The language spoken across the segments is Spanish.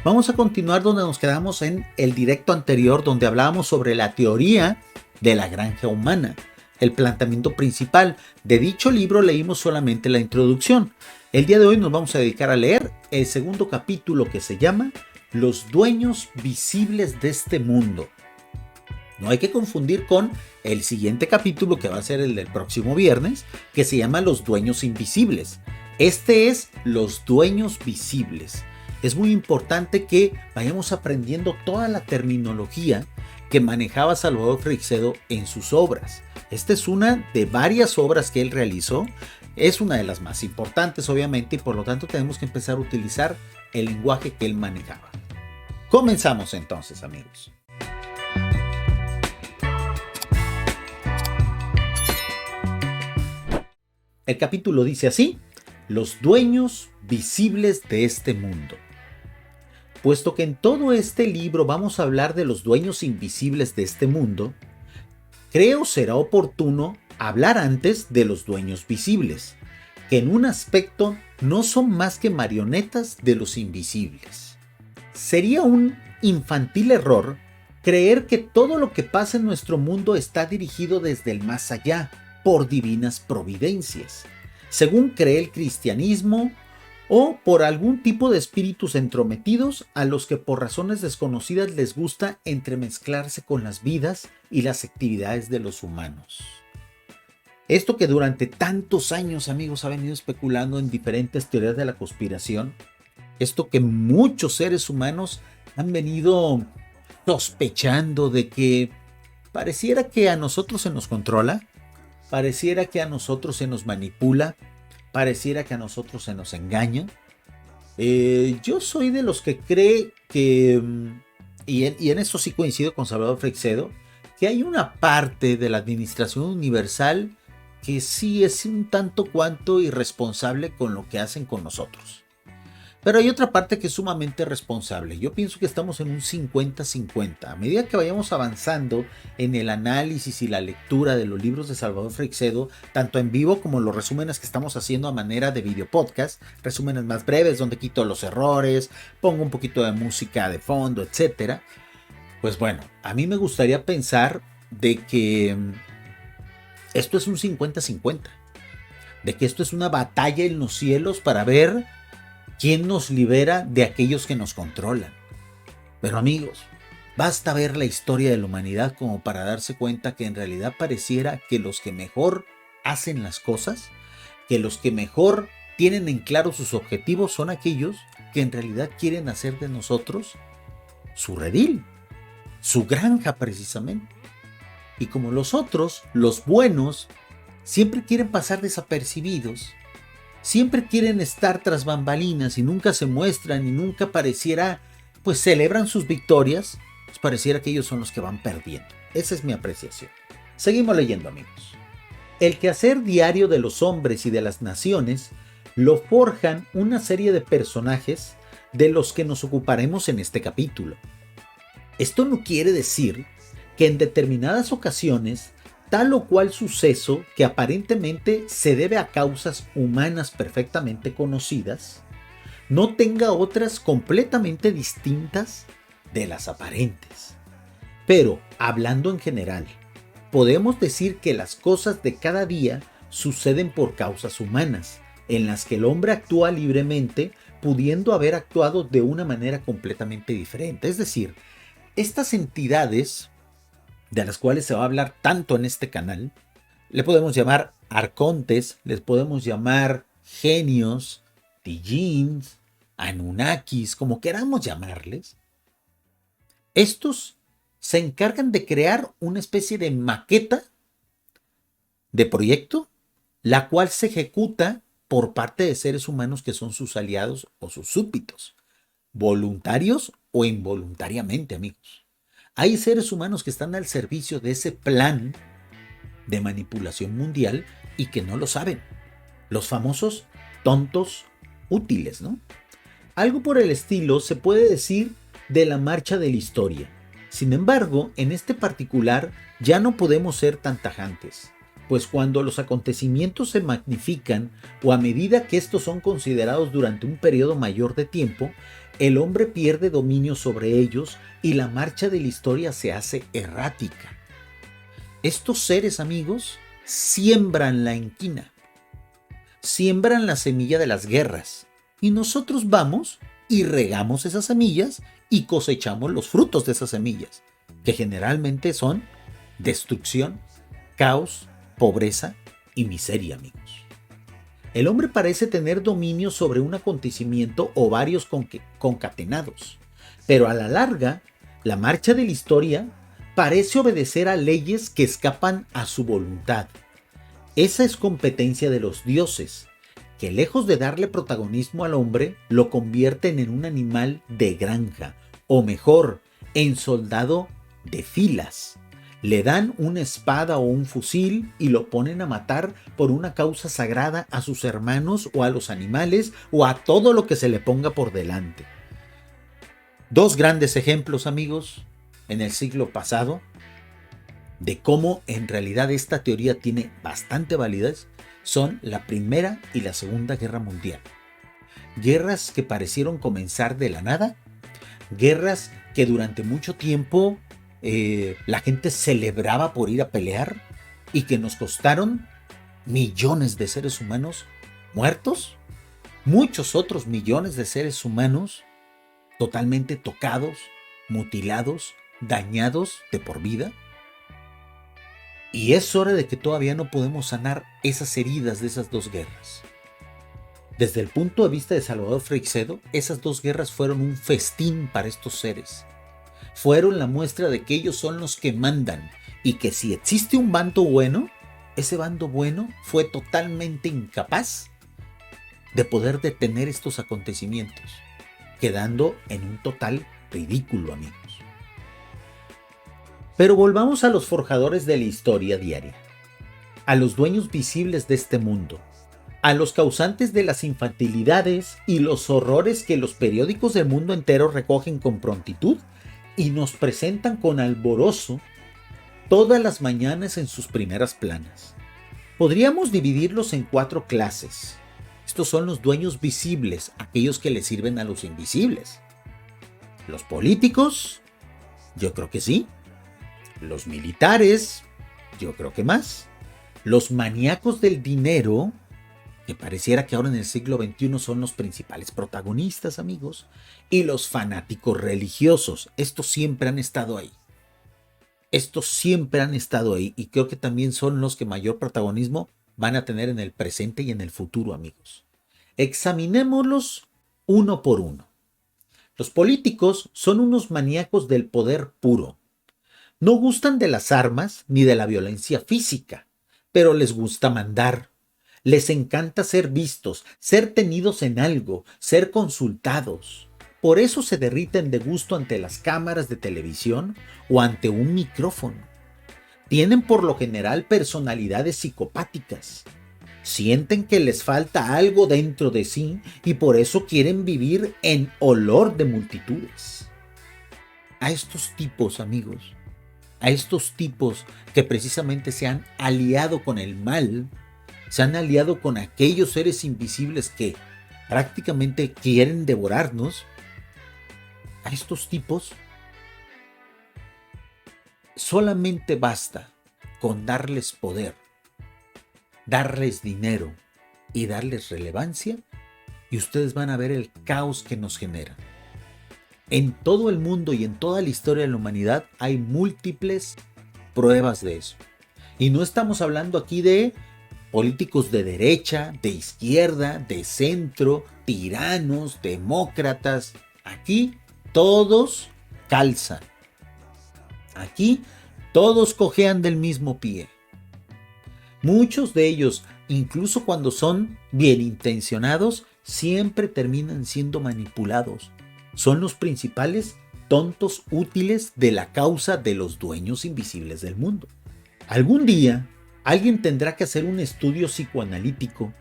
Vamos a continuar donde nos quedamos en el directo anterior, donde hablábamos sobre la teoría de la granja humana, el planteamiento principal. De dicho libro leímos solamente la introducción. El día de hoy nos vamos a dedicar a leer el segundo capítulo, que se llama Los dueños visibles de este mundo. No hay que confundir con el siguiente capítulo, que va a ser el del próximo viernes, que se llama Los dueños invisibles. Este es Los dueños visibles. Es muy importante que vayamos aprendiendo toda la terminología que manejaba Salvador Freixedo en sus obras. Esta es una de varias obras que él realizó. Es una de las más importantes, obviamente, y por lo tanto tenemos que empezar a utilizar el lenguaje que él manejaba. Comenzamos entonces, amigos. El capítulo dice así: los dueños visibles de este mundo. Puesto que en todo este libro vamos a hablar de los dueños invisibles de este mundo, creo será oportuno hablar antes de los dueños visibles, que en un aspecto no son más que marionetas de los invisibles. Sería un infantil error creer que todo lo que pasa en nuestro mundo está dirigido desde el más allá, por divinas providencias, según cree el cristianismo, o por algún tipo de espíritus entrometidos a los que por razones desconocidas les gusta entremezclarse con las vidas y las actividades de los humanos. Esto que durante tantos años, amigos, ha venido especulando en diferentes teorías de la conspiración, esto que muchos seres humanos han venido sospechando de que pareciera que a nosotros se nos controla, pareciera que a nosotros se nos manipula, pareciera que a nosotros se nos engaña. Yo soy de los que cree que, y en eso sí coincido con Salvador Freixedo, que hay una parte de la administración universal que sí es un tanto cuanto irresponsable con lo que hacen con nosotros. Pero hay otra parte que es sumamente responsable. Yo pienso que estamos en un 50-50. A medida que vayamos avanzando en el análisis y la lectura de los libros de Salvador Freixedo, tanto en vivo como los resúmenes que estamos haciendo a manera de video podcast, resúmenes más breves donde quito los errores, pongo un poquito de música de fondo, etc. Pues bueno, a mí me gustaría pensar de que esto es un 50-50. De que esto es una batalla en los cielos para ver ¿quién nos libera de aquellos que nos controlan? Pero amigos, basta ver la historia de la humanidad como para darse cuenta que en realidad pareciera que los que mejor hacen las cosas, que los que mejor tienen en claro sus objetivos son aquellos que en realidad quieren hacer de nosotros su redil, su granja precisamente. Y como los otros, los buenos, siempre quieren pasar desapercibidos, siempre quieren estar tras bambalinas y nunca se muestran y nunca pareciera, pues celebran sus victorias, pues pareciera que ellos son los que van perdiendo. Esa es mi apreciación. Seguimos leyendo, amigos. El quehacer diario de los hombres y de las naciones lo forjan una serie de personajes de los que nos ocuparemos en este capítulo. Esto no quiere decir que en determinadas ocasiones tal o cual suceso que aparentemente se debe a causas humanas perfectamente conocidas, no tenga otras completamente distintas de las aparentes. Pero, hablando en general, podemos decir que las cosas de cada día suceden por causas humanas, en las que el hombre actúa libremente, pudiendo haber actuado de una manera completamente diferente. Es decir, estas entidades de las cuales se va a hablar tanto en este canal, le podemos llamar arcontes, les podemos llamar genios, Tijins, Anunnakis, como queramos llamarles. Estos se encargan de crear una especie de maqueta de proyecto, la cual se ejecuta por parte de seres humanos que son sus aliados o sus súbditos, voluntarios o involuntariamente, amigos. Hay seres humanos que están al servicio de ese plan de manipulación mundial y que no lo saben. Los famosos tontos útiles, ¿no? Algo por el estilo se puede decir de la marcha de la historia. Sin embargo, en este particular ya no podemos ser tan tajantes. pues cuando los acontecimientos se magnifican o a medida que estos son considerados durante un periodo mayor de tiempo, el hombre pierde dominio sobre ellos y la marcha de la historia se hace errática. Estos seres, amigos, siembran la inquina, siembran la semilla de las guerras, y nosotros vamos y regamos esas semillas y cosechamos los frutos de esas semillas, que generalmente son destrucción, caos, pobreza y miseria, amigos. El hombre parece tener dominio sobre un acontecimiento o varios concatenados, pero a la larga, la marcha de la historia parece obedecer a leyes que escapan a su voluntad. Esa es competencia de los dioses, que lejos de darle protagonismo al hombre, lo convierten en un animal de granja, o mejor, en soldado de filas. Le dan una espada o un fusil y lo ponen a matar por una causa sagrada a sus hermanos o a los animales o a todo lo que se le ponga por delante. Dos grandes ejemplos, amigos, en el siglo pasado, de cómo en realidad esta teoría tiene bastante validez, son la Primera y la Segunda Guerra Mundial. Guerras que parecieron comenzar de la nada, guerras que durante mucho tiempo la gente celebraba por ir a pelear y que nos costaron millones de seres humanos muertos, muchos otros millones de seres humanos totalmente tocados, mutilados, dañados de por vida. Y es hora de que todavía no podemos sanar esas heridas de esas dos guerras. Desde el punto de vista de Salvador Freixedo, esas dos guerras fueron un festín para estos seres. Fueron la muestra de que ellos son los que mandan y que si existe un bando bueno, ese bando bueno fue totalmente incapaz de poder detener estos acontecimientos, quedando en un total ridículo, amigos. Pero volvamos a los forjadores de la historia diaria, a los dueños visibles de este mundo, a los causantes de las infantilidades y los horrores que los periódicos del mundo entero recogen con prontitud y nos presentan con alborozo todas las mañanas en sus primeras planas. Podríamos dividirlos en 4 clases. Estos son los dueños visibles, aquellos que le sirven a los invisibles. Los políticos, yo creo que sí. Los militares, yo creo que más. Los maníacos del dinero, que pareciera que ahora en el siglo XXI son los principales protagonistas, amigos. Y los fanáticos religiosos, estos siempre han estado ahí. Estos siempre han estado ahí y creo que también son los que mayor protagonismo van a tener en el presente y en el futuro, amigos. Examinémoslos uno por uno. Los políticos son unos maníacos del poder puro. No gustan de las armas ni de la violencia física, pero les gusta mandar. Les encanta ser vistos, ser tenidos en algo, ser consultados. Por eso se derriten de gusto ante las cámaras de televisión o ante un micrófono. Tienen por lo general personalidades psicopáticas. Sienten que les falta algo dentro de sí y por eso quieren vivir en olor de multitudes. A estos tipos, amigos, a estos tipos que precisamente se han aliado con el mal, se han aliado con aquellos seres invisibles que prácticamente quieren devorarnos, a estos tipos solamente basta con darles poder, darles dinero y darles relevancia y ustedes van a ver el caos que nos genera. En todo el mundo y en toda la historia de la humanidad hay múltiples pruebas de eso. Y no estamos hablando aquí de políticos de derecha, de izquierda, de centro, tiranos, demócratas. Aquí todos calzan. Aquí todos cojean del mismo pie. Muchos de ellos, incluso cuando son bien intencionados, siempre terminan siendo manipulados. Son los principales tontos útiles de la causa de los dueños invisibles del mundo. Algún día, alguien tendrá que hacer un estudio psicoanalítico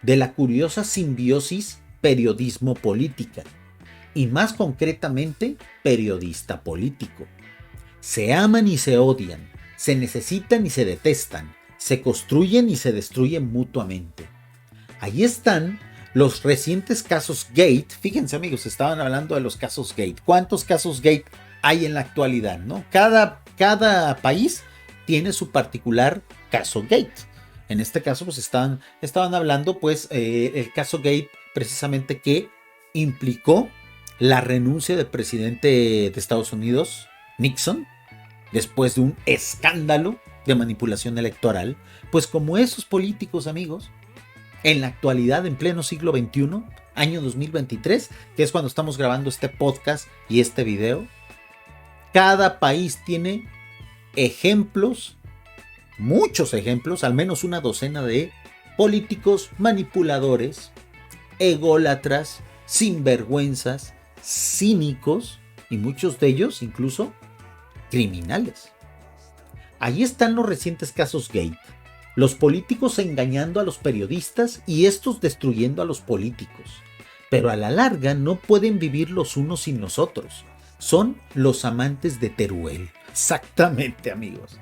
de la curiosa simbiosis periodismo-política, y más concretamente, periodista político. Se aman y se odian, se necesitan y se detestan, se construyen y se destruyen mutuamente. Ahí están los recientes casos Gate. Fíjense, amigos, estaban hablando de los casos Gate. ¿Cuántos casos Gate hay en la actualidad, no? Cada país tiene su particular caso Gate. En este caso, pues estaban hablando, pues, el caso Gate, precisamente, que implicó la renuncia del presidente de Estados Unidos, Nixon, después de un escándalo de manipulación electoral. Pues como esos políticos, amigos, en la actualidad, en pleno siglo XXI, año 2023, que es cuando estamos grabando este podcast y este video, cada país tiene ejemplos, muchos ejemplos, al menos una docena de políticos manipuladores, ególatras, sinvergüenzas, cínicos y muchos de ellos incluso criminales. Ahí están los recientes casos Gate. Los políticos engañando a los periodistas y estos destruyendo a los políticos. Pero a la larga no pueden vivir los unos sin los otros. Son los amantes de Teruel. Exactamente, amigos.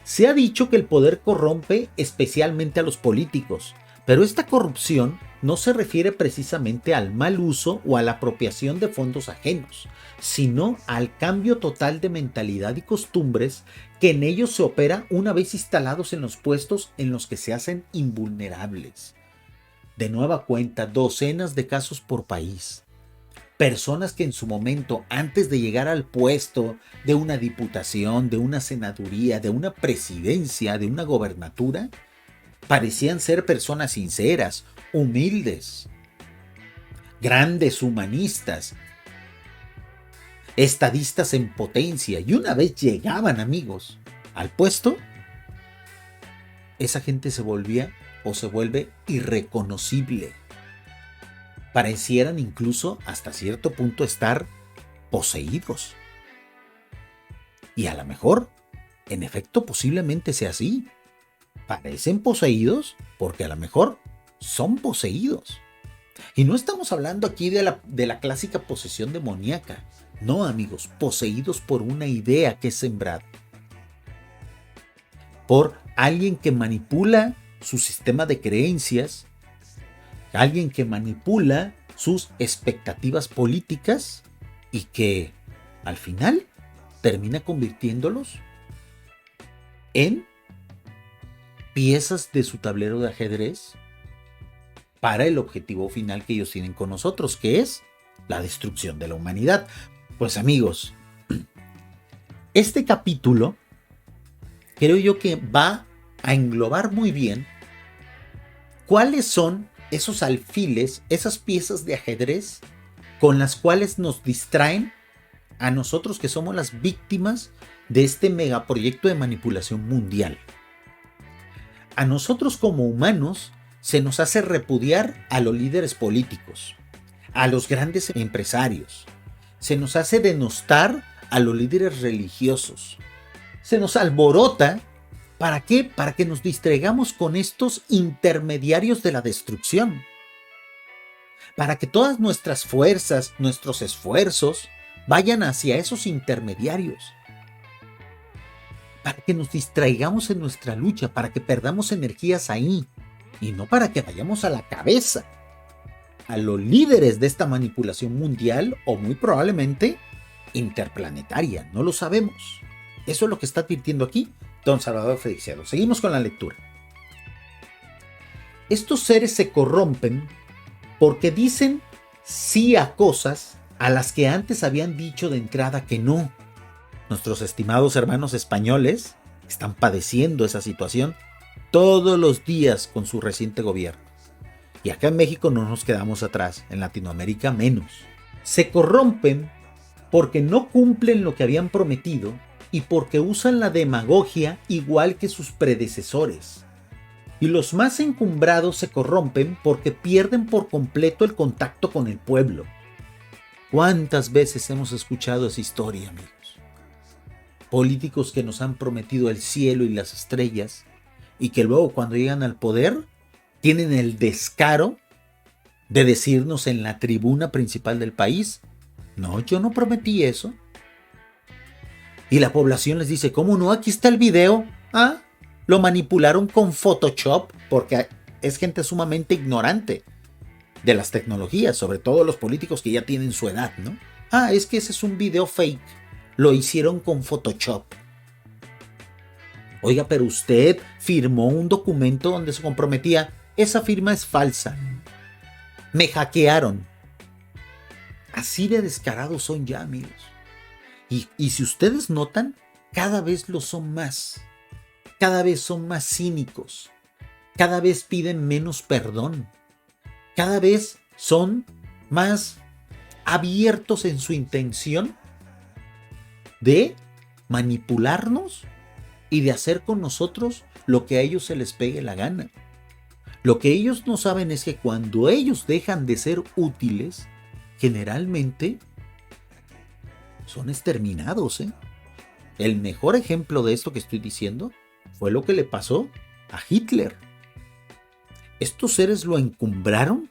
Se ha dicho que el poder corrompe especialmente a los políticos, pero esta corrupción no se refiere precisamente al mal uso o a la apropiación de fondos ajenos, sino al cambio total de mentalidad y costumbres que en ellos se opera una vez instalados en los puestos en los que se hacen invulnerables. De nueva cuenta, docenas de casos por país. Personas que en su momento, antes de llegar al puesto de una diputación, de una senaduría, de una presidencia, de una gobernatura, parecían ser personas sinceras, humildes, grandes humanistas, estadistas en potencia, y una vez llegaban, amigos, al puesto, esa gente se volvía o se vuelve irreconocible. Parecieran incluso hasta cierto punto estar poseídos. Y a lo mejor, en efecto, posiblemente sea así. Parecen poseídos porque a lo mejor son poseídos. Y no estamos hablando aquí de la clásica posesión demoníaca. No, amigos, poseídos por una idea que es sembrada. Por alguien que manipula su sistema de creencias, alguien que manipula sus expectativas políticas y que al final termina convirtiéndolos en piezas de su tablero de ajedrez para el objetivo final que ellos tienen con nosotros, que es la destrucción de la humanidad. Pues amigos, este capítulo creo yo que va a englobar muy bien cuáles son esos alfiles, esas piezas de ajedrez con las cuales nos distraen a nosotros que somos las víctimas de este megaproyecto de manipulación mundial. A nosotros como humanos se nos hace repudiar a los líderes políticos, a los grandes empresarios, se nos hace denostar a los líderes religiosos, se nos alborota. ¿Para qué? Para que nos distraigamos con estos intermediarios de la destrucción. Para que todas nuestras fuerzas, nuestros esfuerzos, vayan hacia esos intermediarios. Para que nos distraigamos en nuestra lucha, para que perdamos energías ahí. Y no para que vayamos a la cabeza. A los líderes de esta manipulación mundial o muy probablemente interplanetaria. No lo sabemos. Eso es lo que está advirtiendo aquí Don Salvador Freixedo. Seguimos con la lectura. Estos seres se corrompen porque dicen sí a cosas a las que antes habían dicho de entrada que no. Nuestros estimados hermanos españoles están padeciendo esa situación todos los días con su reciente gobierno. Y acá en México no nos quedamos atrás, en Latinoamérica menos. Se corrompen porque no cumplen lo que habían prometido y porque usan la demagogia igual que sus predecesores. Y los más encumbrados se corrompen porque pierden por completo el contacto con el pueblo. ¿Cuántas veces hemos escuchado esa historia, amigos? Políticos que nos han prometido el cielo y las estrellas y que luego cuando llegan al poder tienen el descaro de decirnos en la tribuna principal del país: no, yo no prometí eso. Y la población les dice: ¿cómo no? Aquí está el video. Ah, lo manipularon con Photoshop porque es gente sumamente ignorante de las tecnologías, sobre todo los políticos que ya tienen su edad, ¿no? Ah, es que ese es un video fake, lo hicieron con Photoshop. Oiga, pero usted firmó un documento donde se comprometía, esa firma es falsa, me hackearon. Así de descarados son ya, amigos. Y si ustedes notan, cada vez lo son más. Cada vez son más cínicos. Cada vez piden menos perdón. Cada vez son más abiertos en su intención de manipularnos y de hacer con nosotros lo que a ellos se les pegue la gana. Lo que ellos no saben es que cuando ellos dejan de ser útiles, generalmente son exterminados, ¿eh? El mejor ejemplo de esto que estoy diciendo fue lo que le pasó a Hitler. Estos seres lo encumbraron,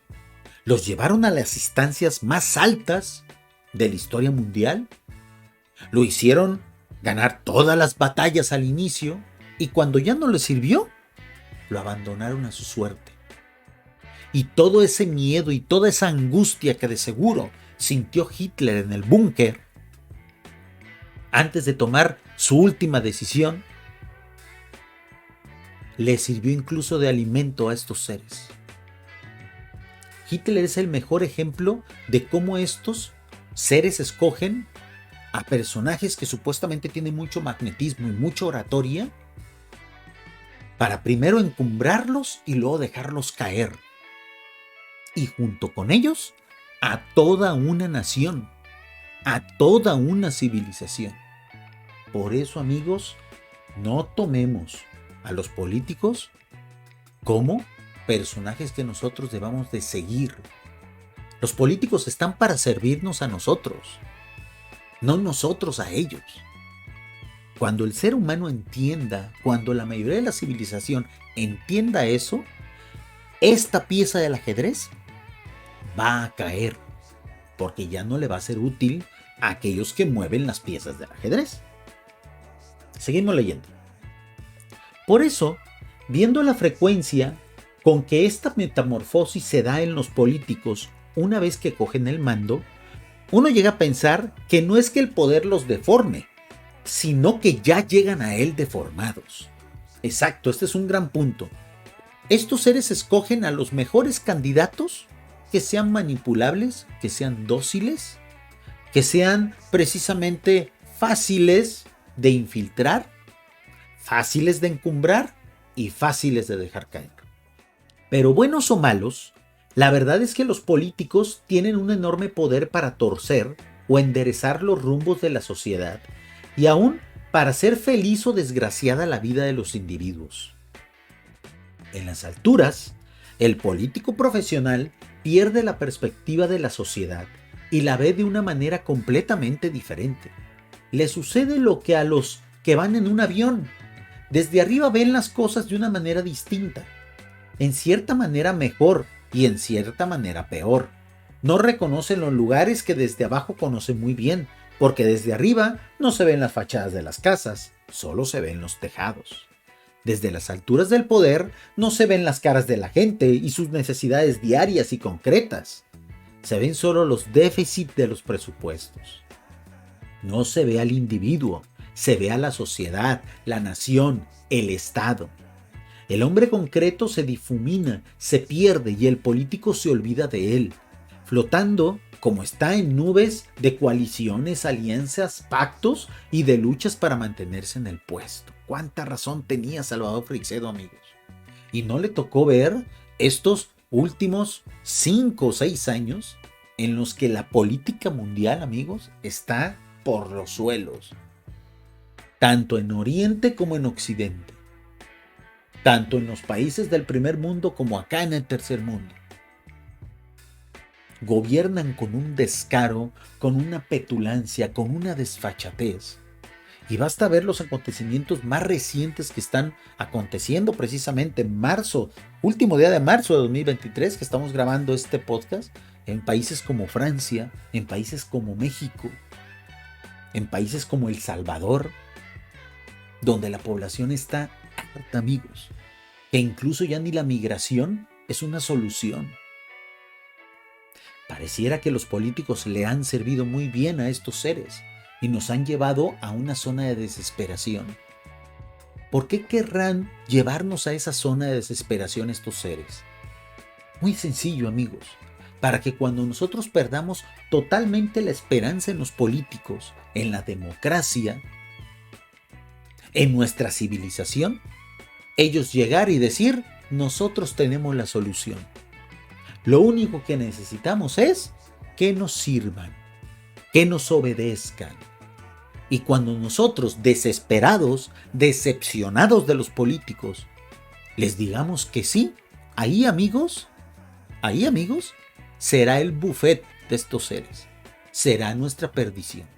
los llevaron a las instancias más altas de la historia mundial, lo hicieron ganar todas las batallas al inicio y cuando ya no les sirvió, lo abandonaron a su suerte. Y todo ese miedo y toda esa angustia que de seguro sintió Hitler en el búnker antes de tomar su última decisión, le sirvió incluso de alimento a estos seres. Hitler es el mejor ejemplo de cómo estos seres escogen a personajes que supuestamente tienen mucho magnetismo y mucha oratoria para primero encumbrarlos y luego dejarlos caer. Y junto con ellos, a toda una nación, a toda una civilización. Por eso, amigos, no tomemos a los políticos como personajes que nosotros debamos de seguir. Los políticos están para servirnos a nosotros, no nosotros a ellos. Cuando el ser humano entienda, cuando la mayoría de la civilización entienda eso, esta pieza del ajedrez va a caer, porque ya no le va a ser útil a aquellos que mueven las piezas del ajedrez. Seguimos leyendo. Por eso, viendo la frecuencia con que esta metamorfosis se da en los políticos una vez que cogen el mando, uno llega a pensar que no es que el poder los deforme, sino que ya llegan a él deformados. Exacto, este es un gran punto. Estos seres escogen a los mejores candidatos que sean manipulables, que sean dóciles, que sean precisamente fáciles de infiltrar, fáciles de encumbrar y fáciles de dejar caer. Pero buenos o malos, la verdad es que los políticos tienen un enorme poder para torcer o enderezar los rumbos de la sociedad y aún para hacer feliz o desgraciada la vida de los individuos. En las alturas, el político profesional pierde la perspectiva de la sociedad y la ve de una manera completamente diferente. Le sucede lo que a los que van en un avión. Desde arriba ven las cosas de una manera distinta, en cierta manera mejor y en cierta manera peor. No reconocen los lugares que desde abajo conocen muy bien, porque desde arriba no se ven las fachadas de las casas, solo se ven los tejados. Desde las alturas del poder no se ven las caras de la gente y sus necesidades diarias y concretas. Se ven solo los déficits de los presupuestos. No se ve al individuo, se ve a la sociedad, la nación, el Estado. El hombre concreto se difumina, se pierde y el político se olvida de él, flotando como está en nubes de coaliciones, alianzas, pactos y de luchas para mantenerse en el puesto. ¿Cuánta razón tenía Salvador Freixedo, amigos? Y no le tocó ver estos últimos 5 o 6 años en los que la política mundial, amigos, está por los suelos. Tanto en Oriente como en Occidente. Tanto en los países del primer mundo como acá en el tercer mundo. Gobiernan con un descaro, con una petulancia, con una desfachatez. Y basta ver los acontecimientos más recientes que están aconteciendo precisamente en marzo, último día de marzo de 2023 que estamos grabando este podcast, en países como Francia, en países como México, en países como El Salvador, donde la población está amigos, que incluso ya ni la migración es una solución. Pareciera que los políticos le han servido muy bien a estos seres y nos han llevado a una zona de desesperación. ¿Por qué querrán llevarnos a esa zona de desesperación estos seres? Muy sencillo, amigos, para que cuando nosotros perdamos totalmente la esperanza en los políticos, en la democracia, en nuestra civilización, ellos llegar y decir, nosotros tenemos la solución. Lo único que necesitamos es que nos sirvan, que nos obedezcan. Y cuando nosotros, desesperados, decepcionados de los políticos, les digamos que sí, ahí amigos, será el buffet de estos seres, será nuestra perdición.